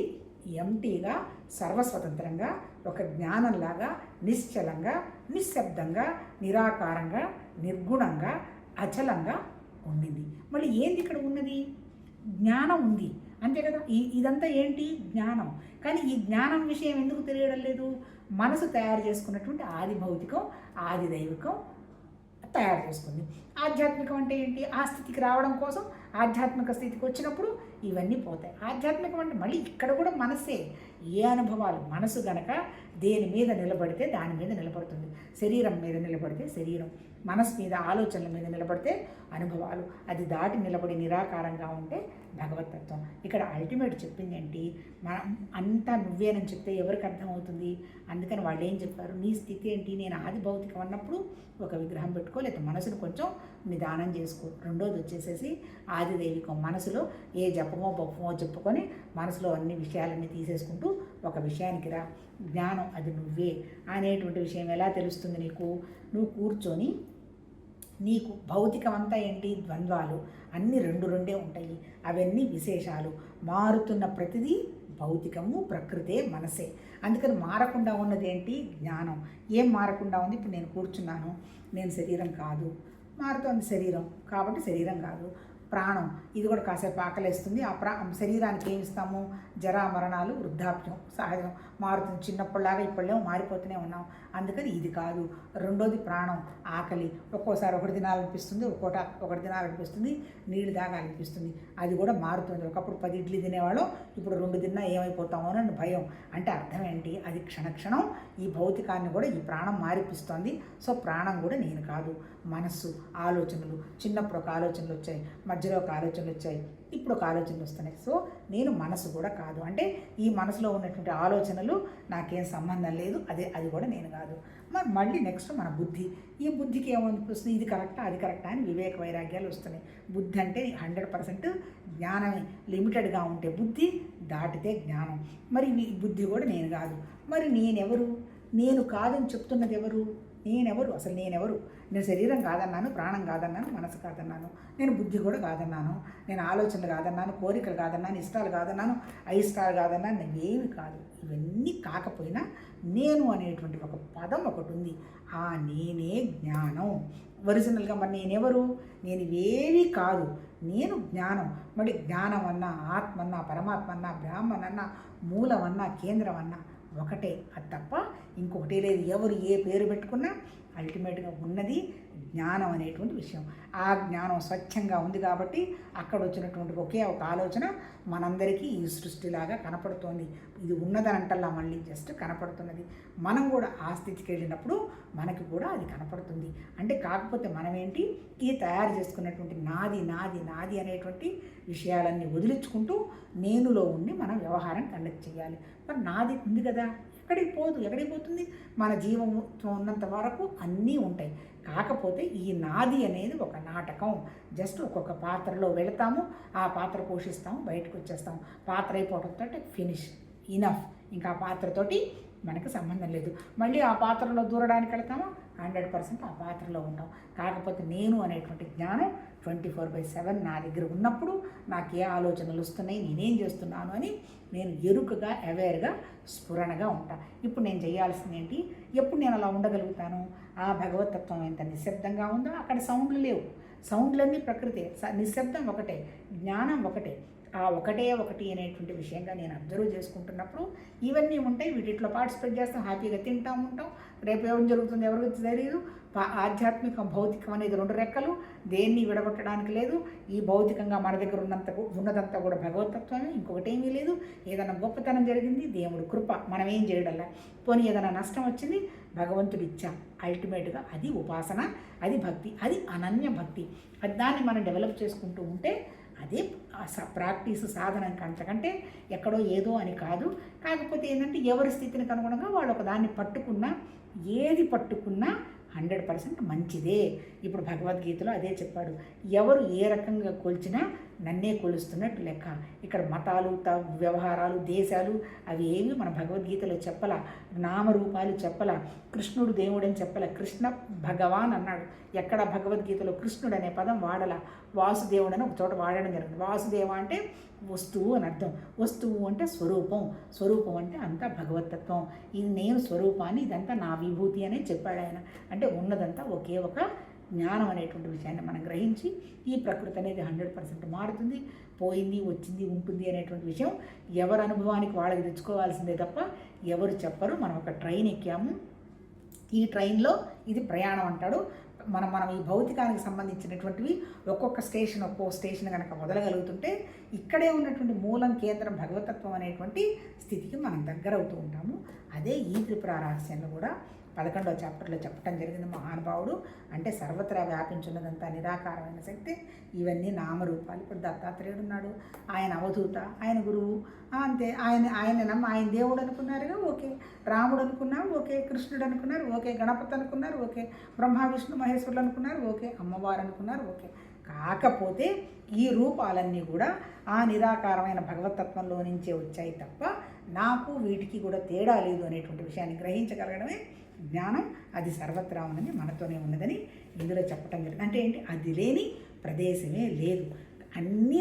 ఎంటీగా, సర్వస్వతంత్రంగా, ఒక జ్ఞానంలాగా, నిశ్చలంగా, నిశ్శబ్దంగా, నిరాకారంగా, నిర్గుణంగా, అచలంగా ఉండింది. మళ్ళీ ఏంది ఇక్కడ ఉన్నది, జ్ఞానం ఉంది అంతే కదా. ఇదంతా ఏంటి, జ్ఞానం. కానీ ఈ జ్ఞానం విషయం ఎందుకు తెలియడం లేదు, మనసు తయారు చేసుకున్నటువంటి ఆది భౌతికం, ఆది దైవికం తయారు చేసుకుంది. ఆధ్యాత్మికం అంటే ఏంటి, ఆ స్థితికి రావడం కోసం ఆధ్యాత్మిక స్థితికి వచ్చినప్పుడు ఇవన్నీ పోతాయి. ఆధ్యాత్మికం అంటే మళ్ళీ ఇక్కడ కూడా మనసే. ఏ అనుభవాలు, మనసు గనక దేని మీద నిలబడితే దాని మీద నిలబడుతుంది. శరీరం మీద నిలబడితే శరీరం, మనసు మీద, ఆలోచనల మీద నిలబడితే అనుభవాలు. అది దాటి నిలబడి నిరాకారంగా ఉంటే భగవతత్వం. ఇక్కడ అల్టిమేట్ చెప్పింది ఏంటి, మనం అంతా నువ్వేనని చెప్తే ఎవరికి అర్థమవుతుంది. అందుకని వాళ్ళు ఏం చెప్పారు, నీ స్థితి ఏంటి, నేను ఆది భౌతికం అన్నప్పుడు ఒక విగ్రహం పెట్టుకో, లేదా మనసును కొంచెం నిదానం చేసుకో. రెండోది వచ్చేసేసి ఆది దైవికం, మనసులో ఏ జపమో బొప్పమో చెప్పుకొని మనసులో అన్ని విషయాలన్నీ తీసేసుకుంటూ ఒక విషయానికి రా. జ్ఞానం అది నువ్వే అనేటువంటి విషయం ఎలా తెలుస్తుంది నీకు, నువ్వు కూర్చొని నీకు భౌతికం అంతా ఏంటి, ద్వంద్వాలు అన్నీ రెండే ఉంటాయి. అవన్నీ విశేషాలు. మారుతున్న ప్రతిదీ భౌతికము, ప్రకృతే, మనసే. అందుకని మారకుండా ఉన్నది ఏంటి, జ్ఞానం. ఏం మారకుండా ఉంది, ఇప్పుడు నేను కూర్చున్నాను, నేను శరీరం కాదు, మారుతోంది శరీరం కాబట్టి శరీరం కాదు. ప్రాణం, ఇది కూడా కాసేపు ఆకలేస్తుంది. ఆ శరీరానికి ఏమి ఇస్తాము, జరా మరణాలు, వృద్ధాప్యం సహజం, మారుతుంది. చిన్నప్పుడులాగా ఇప్పుడులేమో మారిపోతూనే ఉన్నాం. అందుకని ఇది కాదు. రెండోది ప్రాణం, ఆకలి. ఒక్కోసారి ఒకటి తినాలనిపిస్తుంది, ఒకటి తినాలనిపిస్తుంది, నీళ్ళు తాగాలనిపిస్తుంది. అది కూడా మారుతుంది. ఒకప్పుడు 10 ఇడ్లీ తినేవాళ్ళు, ఇప్పుడు 2 తిన్నా ఏమైపోతామో అని భయం. అంటే అర్థం ఏంటి, అది క్షణక్షణం ఈ భౌతికాన్ని కూడా ఈ ప్రాణం మారిపిస్తోంది. సో ప్రాణం కూడా నేను కాదు. మనస్సు, ఆలోచనలు, చిన్నప్పుడు ఒక ఆలోచనలు వచ్చాయి, మధ్యలో ఒక ఆలోచనలు వచ్చాయి, ఇప్పుడు ఒక ఆలోచనలు వస్తున్నాయి. సో నేను మనసు కూడా కాదు. అంటే ఈ మనసులో ఉన్నటువంటి ఆలోచనలు నాకేం సంబంధం లేదు, అది కూడా నేను కాదు. మళ్ళీ నెక్స్ట్ మన బుద్ధి. ఈ బుద్ధికి ఏమనిపిస్తుంది, ఇది కరెక్టా అది కరెక్టా అని వివేక వైరాగ్యాలు వస్తున్నాయి. బుద్ధి అంటే 100% జ్ఞానమే. లిమిటెడ్గా ఉంటే బుద్ధి, దాటితే జ్ఞానం. మరి ఈ బుద్ధి కూడా నేను కాదు. మరి నేనెవరు, నేను కాదని చెప్తున్నది ఎవరు? నేనెవరు? అసలు నేనెవరు? నేను శరీరం కాదన్నాను, ప్రాణం కాదన్నాను, మనసు కాదన్నాను, నేను బుద్ధి కూడా కాదన్నాను, నేను ఆలోచనలు కాదన్నాను, కోరికలు కాదన్నాను, ఇష్టాలు కాదన్నాను, అయిష్టాలు కాదన్నాను, నేనేమి కాదు. ఇవన్నీ కాకపోయినా నేను అనేటువంటి ఒక పదం ఒకటి ఉంది. ఆ నేనే జ్ఞానం. ఒరిజినల్గా మరి నేనెవరు? నేను ఇవేవి కాదు, నేను జ్ఞానం. మరి జ్ఞానం అన్నా, ఆత్మ అన్నా, పరమాత్మ అన్నా, బ్రాహ్మణ అన్నా, మూలం అన్నా, కేంద్రం అన్నా ఒకటే. అది తప్ప ఇంకొకటి లేదు. ఎవరు ఏ పేరు పెట్టుకున్నా అల్టిమేట్గా ఉన్నది జ్ఞానం అనేటువంటి విషయం. ఆ జ్ఞానం స్వచ్ఛంగా ఉంది కాబట్టి అక్కడ వచ్చినటువంటి ఒకే ఒక ఆలోచన మనందరికీ ఈ సృష్టిలాగా కనపడుతోంది. ఇది ఉన్నదనంటల్లా మళ్ళీ జస్ట్ కనపడుతున్నది. మనం కూడా ఆ స్థితికి వెళ్ళినప్పుడు మనకి కూడా అది కనపడుతుంది. అంటే కాకపోతే మనమేంటి, ఈ తయారు చేసుకున్నటువంటి నాది నాది నాది అనేటువంటి విషయాలన్నీ వదిలించుకుంటూ నేనులో ఉండి మనం వ్యవహారం కండక్ట్ చేయాలి. మరి నాది ఉంది కదా, ఎక్కడికి పోదు. ఎక్కడికి పోతుంది? మన జీవం ఉన్నంత వరకు అన్నీ ఉంటాయి. కాకపోతే ఈ నాది అనేది ఒక నాటకం. జస్ట్ ఒక్కొక్క పాత్రలో వెళతాము, ఆ పాత్ర పోషిస్తాము, బయటకు వచ్చేస్తాము. పాత్ర అయిపోవడంతో ఫినిష్, ఇనఫ్. ఇంకా ఆ పాత్రతోటి మనకు సంబంధం లేదు. మళ్ళీ ఆ పాత్రలో దూరడానికి వెళతాము, 100% ఆ పాత్రలో ఉంటాం. కాకపోతే నేను అనేటువంటి జ్ఞానం 24/7 నా దగ్గర ఉన్నప్పుడు నాకు ఏ ఆలోచనలు వస్తున్నాయి, నేనేం చేస్తున్నాను అని నేను ఎరుకగా, అవేర్గా, స్ఫురణగా ఉంటాను. ఇప్పుడు నేను చేయాల్సింది ఏంటి? ఎప్పుడు నేను అలా ఉండగలుగుతాను? ఆ భగవతత్వం ఎంత నిశ్శబ్దంగా ఉందో అక్కడ సౌండ్లు లేవు. సౌండ్లన్నీ ప్రకృతే, నిశ్శబ్దం ఒకటే, జ్ఞానం ఒకటే. ఆ ఒకటే ఒకటి అనేటువంటి విషయంగా నేను అబ్జర్వ్ చేసుకుంటున్నప్పుడు ఇవన్నీ ఉంటాయి. వీటిలో పార్టిసిపేట్ చేస్తాం, హ్యాపీగా తింటాం ఉంటాం. రేపు ఏం జరుగుతుంది ఎవరికి తెలియదు. ఆధ్యాత్మికం, భౌతికం అనేది 2 రెక్కలు, దేన్ని విడగొట్టడానికి లేదు. ఈ భౌతికంగా మన దగ్గర ఉన్నదంతా కూడా భగవతత్వమే, ఇంకొకటి ఏమీ లేదు. ఏదైనా గొప్పతనం జరిగింది, దేవుడు కృప, మనం ఏం చేయడంలా. పోనీ ఏదైనా నష్టం వచ్చింది, భగవంతుడు ఇచ్చా. అల్టిమేట్గా అది ఉపాసన, అది భక్తి, అది అనన్య భక్తి. దాన్ని మనం డెవలప్ చేసుకుంటూ ఉంటే అదే ప్రాక్టీస్, సాధన. అంతకంటే ఎక్కడో ఏదో అని కాదు. కాకపోతే ఏంటంటే ఎవరి స్థితికి అనుగుణంగా వాళ్ళు ఒక దాన్ని పట్టుకున్నా, ఏది పట్టుకున్నా 100% మంచిదే. ఇప్పుడు భగవద్గీతలో అదే చెప్పాడు. ఎవరు ఏ రకంగా కొలిచినా నన్నే కొలుస్తున్నట్టు లెక్క. ఇక్కడ మతాలు, వ్యవహారాలు, దేశాలు అవి ఏమి మన భగవద్గీతలో చెప్పలా. నామరూపాలు చెప్పలా. కృష్ణుడు దేవుడని చెప్పలా. కృష్ణ భగవాన్ అన్నాడు. ఎక్కడ భగవద్గీతలో కృష్ణుడు అనే పదం వాడలా. వాసుదేవుడు అని ఒక చోట వాడడం జరిగింది. వాసుదేవ అంటే వస్తువు అని అర్థం. వస్తువు అంటే స్వరూపం, స్వరూపం అంటే అంతా భగవతత్వం. ఇది నేను స్వరూపాన్ని, ఇదంతా నా విభూతి అనే చెప్పాడు ఆయన. అంటే ఉన్నదంతా ఒకే ఒక జ్ఞానం అనేటువంటి విషయాన్ని మనం గ్రహించి ఈ ప్రకృతి అనేది 100% మారుతుంది, పోయింది, వచ్చింది, ఉంటుంది అనేటువంటి విషయం ఎవరి అనుభవానికి వాళ్ళకి తెచ్చుకోవాల్సిందే తప్ప ఎవరు చెప్పరు. మనం ఒక ట్రైన్ ఎక్కాము, ఈ ట్రైన్లో ఇది ప్రయాణం అంటాడు. మనం ఈ భౌతికానికి సంబంధించినటువంటివి ఒక్కొక్క స్టేషన్ కనుక వదలగలుగుతుంటే ఇక్కడే ఉన్నటువంటి మూలం, కేంద్రం, భగవతత్వం అనేటువంటి స్థితికి మనం దగ్గర అవుతూ ఉంటాము. అదే ఈ త్రిపుర రహస్యంలో కూడా 11వ చాప్టర్లో చెప్పడం జరిగింది. మహానుభావుడు అంటే సర్వత్రా వ్యాపించున్నదంతా నిరాకారమైన శక్తి. ఇవన్నీ నామరూపాలు. ఇప్పుడు దత్తాత్రేయుడు ఉన్నాడు, ఆయన అవధూత, ఆయన గురువు, అంతే. ఆయన దేవుడు అనుకున్నారుగా, ఓకే. రాముడు అనుకున్నారు, ఓకే. కృష్ణుడు అనుకున్నారు, ఓకే. గణపతి అనుకున్నారు, ఓకే. బ్రహ్మ విష్ణు మహేశ్వరులు అనుకున్నారు, ఓకే. అమ్మవారు అనుకున్నారు, ఓకే. కాకపోతే ఈ రూపాలన్నీ కూడా ఆ నిరాకారమైన భగవతత్వంలో నుంచే వచ్చాయి తప్ప నాకు వీటికి కూడా తేడా లేదు అనేటువంటి విషయాన్ని గ్రహించగలగడమే జ్ఞానం. అది సర్వత్రా ఉన్నది, మనతోనే ఉన్నదని ఇందులో చెప్పటం జరిగింది. అంటే ఏంటి? అది లేని ప్రదేశమే లేదు. అన్నీ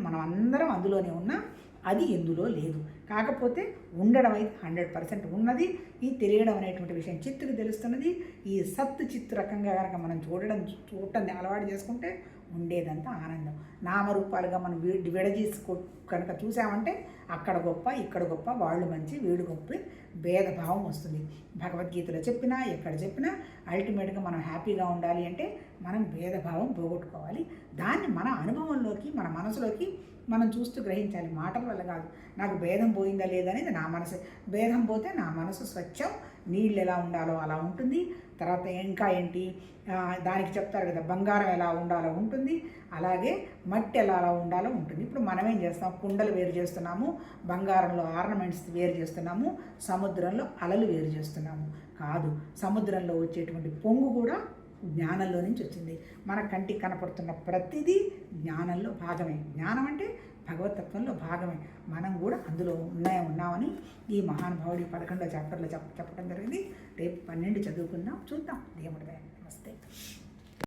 మనం అందరం అందులోనే ఉన్నాం, అది ఎందులో లేదు. కాకపోతే ఉండడం అయితే 100% ఉన్నది. ఈ తెలియడం అనేటువంటి విషయం చిత్తుకు తెలుస్తున్నది. ఈ సత్తు చిత్తు రకంగా కనుక మనం చూడటాన్ని అలవాటు చేసుకుంటే ఉండేదంతా ఆనందం. నామరూపాలుగా మనం విడదీసుకో కనుక చూసామంటే అక్కడ గొప్ప, ఇక్కడ గొప్ప, వాళ్ళు మంచి, వీడు గొప్ప, భేదభావం వస్తుంది. భగవద్గీతలో చెప్పినా, ఎక్కడ చెప్పినా అల్టిమేట్గా మనం హ్యాపీగా ఉండాలి అంటే మనం భేదభావం పోగొట్టుకోవాలి. దాన్ని మన అనుభవంలోకి, మన మనసులోకి మనం చూస్తూ గ్రహించాలి. మాటల వల్ల కాదు. నాకు భేదం పోయిందా లేదనేది నా మనసు. భేదం పోతే నా మనసు స్వచ్ఛం, నీళ్ళు ఎలా ఉండాలో అలా ఉంటుంది. తర్వాత ఇంకా ఏంటి, దానికి చెప్తారు కదా, బంగారం ఎలా ఉండాలో ఉంటుంది, అలాగే మట్టి ఎలా ఉండాలో ఉంటుంది. ఇప్పుడు మనం ఏం చేస్తాం? కుండలు వేరు చేస్తున్నాము, బంగారంలో ఆర్నమెంట్స్ వేరు చేస్తున్నాము, సముద్రంలో అలలు వేరు చేస్తున్నాము. కాదు, సముద్రంలో వచ్చేటువంటి పొంగు కూడా జ్ఞానంలో నుంచి వచ్చింది. మన కంటికి కనపడుతున్న ప్రతిదీ జ్ఞానంలో భాగమే. జ్ఞానం అంటే భగవతత్వంలో భాగమే, మనం కూడా అందులో ఉన్నామని ఈ మహానుభావుడి 11వ చాప్టర్లో చెప్పడం జరిగింది. రేపు 12 చదువుకుందాం, చూద్దాం దేవుడి దయ. నమస్తే.